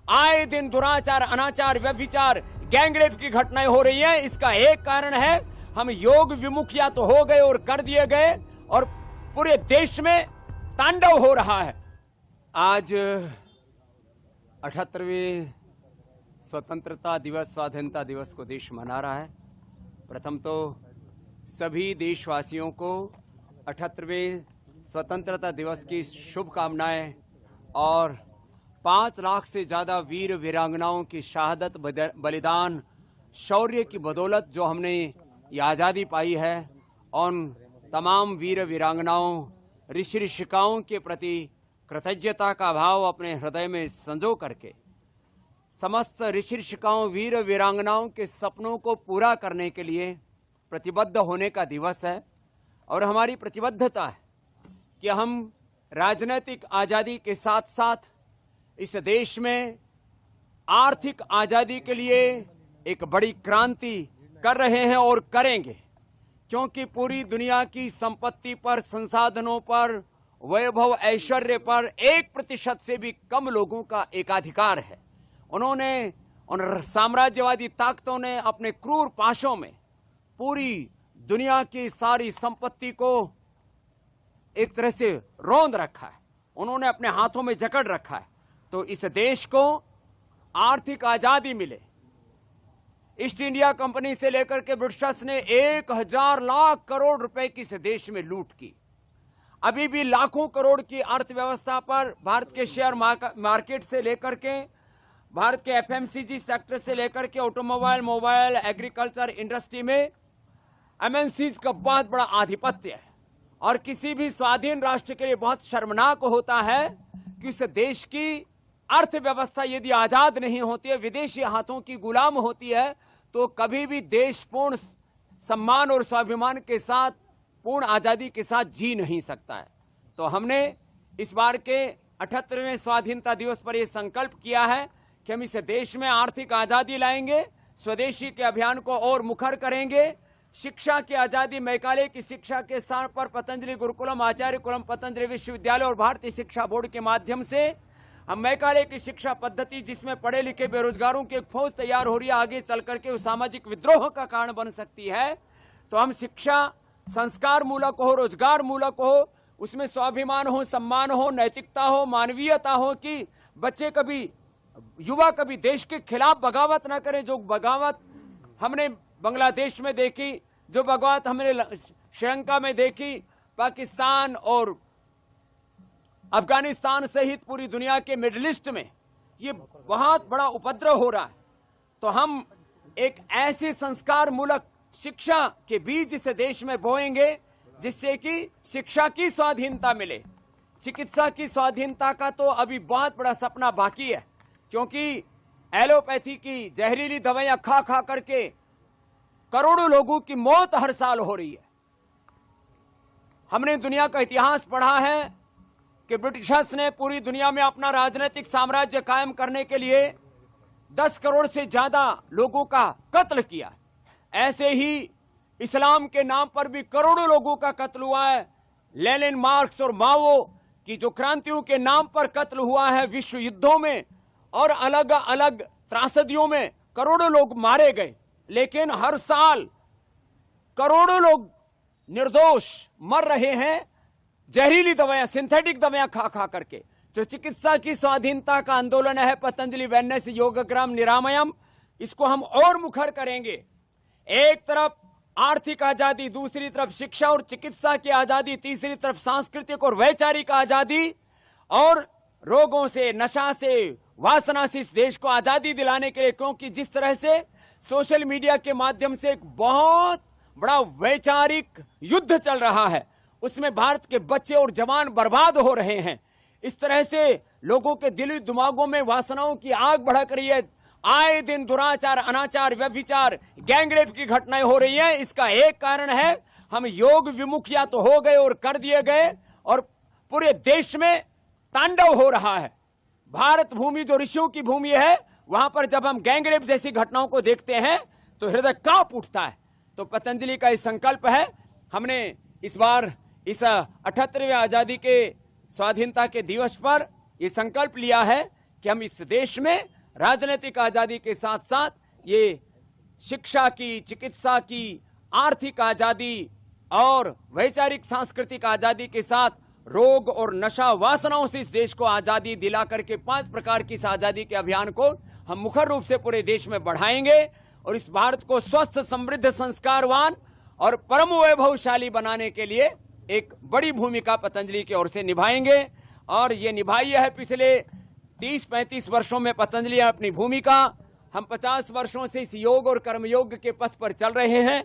आए दिन दुराचार, अनाचार, व्यभिचार, गैंगरेप की घटनाएं हो रही हैं। इसका एक कारण है हम योग विमुख या तो हो गए और कर दिए गए और पूरे देश में तांडव हो रहा है। आज 78वें स्वतंत्रता दिवस, स्वाधीनता दिवस को देश मना रहा है। प्रथम तो सभी देशवासियों को 78वें स्वतंत्रता दिवस की शुभकामनाएं और 5 लाख से ज्यादा वीर वीरांगनाओं की शहादत, बलिदान, शौर्य की बदौलत जो हमने ये आज़ादी पाई है, उन तमाम वीर वीरांगनाओं, ऋषि ऋषिकाओं के प्रति कृतज्ञता का भाव अपने हृदय में संजो करके समस्त ऋषि ऋषिकाओं, वीर वीरांगनाओं के सपनों को पूरा करने के लिए प्रतिबद्ध होने का दिवस है। और हमारी प्रतिबद्धता है कि हम राजनीतिक आज़ादी के साथ साथ इस देश में आर्थिक आज़ादी के लिए एक बड़ी क्रांति कर रहे हैं और करेंगे, क्योंकि पूरी दुनिया की संपत्ति पर, संसाधनों पर, वैभव ऐश्वर्य पर 1% से भी कम लोगों का एकाधिकार है। उन्होंने, उन साम्राज्यवादी ताकतों ने अपने क्रूर पाशों में पूरी दुनिया की सारी संपत्ति को एक तरह से रौंद रखा है, उन्होंने अपने हाथों में जकड़ रखा है। तो इस देश को आर्थिक आजादी मिले, ईस्ट इंडिया कंपनी से लेकर के ब्रिटिशर्स ने 1000 लाख करोड़ रुपए की इस देश में लूट की। अभी भी लाखों करोड़ की अर्थव्यवस्था पर भारत के शेयर मार्केट से लेकर के, भारत के एफएमसीजी सेक्टर से लेकर के ऑटोमोबाइल, मोबाइल, एग्रीकल्चर इंडस्ट्री में एमएनसीज का बहुत बड़ा आधिपत्य है। और किसी भी स्वाधीन राष्ट्र के लिए बहुत शर्मनाक होता है कि इस देश की अर्थव्यवस्था यदि आजाद नहीं होती है, विदेशी हाथों की गुलाम होती है, तो कभी भी देश पूर्ण सम्मान और स्वाभिमान के साथ, पूर्ण आजादी के साथ जी नहीं सकता है। तो हमने इस बार के 78वें स्वाधीनता दिवस पर यह संकल्प किया है कि हम इस देश में आर्थिक आजादी लाएंगे, स्वदेशी के अभियान को और मुखर करेंगे, शिक्षा की आजादी, मैकाले की शिक्षा के स्थान पर पतंजलि गुरुकुलम, आचार्य कुलम, पतंजलि विश्वविद्यालय और भारतीय शिक्षा बोर्ड के माध्यम से हम मैकाले की शिक्षा पद्धति, जिसमें पढ़े लिखे बेरोजगारों की एक फौज तैयार हो रही है, आगे चल करके उस सामाजिक विद्रोह का कारण बन सकती है। तो हम शिक्षा संस्कार मूलक हो, रोजगार मूलक हो, उसमें स्वाभिमान हो, सम्मान हो, नैतिकता हो, मानवीयता हो, कि बच्चे कभी, युवा कभी देश के खिलाफ बगावत ना करें। जो बगावत हमने बांग्लादेश में देखी, जो बगावत हमने श्रीलंका में देखी, पाकिस्तान और अफगानिस्तान सहित पूरी दुनिया के मिडिल ईस्ट में ये बहुत बड़ा उपद्रव हो रहा है। तो हम एक ऐसी संस्कार मूलक शिक्षा के बीज इस देश में बोएंगे जिससे कि शिक्षा की स्वाधीनता मिले। चिकित्सा की स्वाधीनता का तो अभी बहुत बड़ा सपना बाकी है, क्योंकि एलोपैथी की जहरीली दवाइयां खा खा करके करोड़ों लोगों की मौत हर साल हो रही है। हमने दुनिया का इतिहास पढ़ा है कि ब्रिटिशर्स ने पूरी दुनिया में अपना राजनीतिक साम्राज्य कायम करने के लिए 10 करोड़ से ज्यादा लोगों का कत्ल किया। ऐसे ही इस्लाम के नाम पर भी करोड़ों लोगों का कत्ल हुआ है। लेनिन, मार्क्स और माओ की जो क्रांतियों के नाम पर कत्ल हुआ है, विश्व युद्धों में और अलग अलग त्रासदियों में करोड़ों लोग मारे गए। लेकिन हर साल करोड़ों लोग निर्दोष मर रहे हैं जहरीली दवाइयां, सिंथेटिक दवाइयां खा खा करके। जो चिकित्सा की स्वाधीनता का आंदोलन है, पतंजलि वेलनेस योगग्राम निरामयम, इसको हम और मुखर करेंगे। एक तरफ आर्थिक आजादी, दूसरी तरफ शिक्षा और चिकित्सा की आजादी, तीसरी तरफ सांस्कृतिक और वैचारिक आजादी, और रोगों से, नशा से, वासना से इस देश को आजादी दिलाने के लिए। क्योंकि जिस तरह से सोशल मीडिया के माध्यम से एक बहुत बड़ा वैचारिक युद्ध चल रहा है, उसमें भारत के बच्चे और जवान बर्बाद हो रहे हैं। इस तरह से लोगों के दिली दिमागों में वासनाओं की आग भड़क रही है। आए दिन दुराचार, अनाचार, व्यभिचार, गैंगरेप की घटनाएं हो रही हैं। इसका एक कारण है हम योग विमुख या तो हो गए और कर दिए गए और पूरे देश में तांडव हो रहा है। भारत भूमि जो ऋषियों की भूमि है, वहां पर जब हम गैंगरेप जैसी घटनाओं को देखते हैं तो हृदय कांप उठता है। तो पतंजलि का इस संकल्प है, हमने इस बार इस 78वें आजादी के स्वाधीनता के दिवस पर यह संकल्प लिया है कि हम इस देश में राजनीतिक आजादी के साथ साथ ये शिक्षा की, चिकित्सा की, आर्थिक आजादी और वैचारिक सांस्कृतिक आजादी के साथ रोग और नशा वासनाओं से इस देश को आजादी दिला करके 5 प्रकार की इस आजादी के अभियान को हम मुखर रूप से पूरे देश में बढ़ाएंगे और इस भारत को स्वस्थ, समृद्ध, संस्कारवान और परम वैभवशाली बनाने के लिए एक बड़ी भूमिका पतंजलि की ओर से निभाएंगे। और ये निभाई है पिछले 30-35 वर्षों में पतंजलि अपनी भूमिका। हम 50 वर्षों से इस योग और कर्मयोग के पथ पर चल रहे हैं।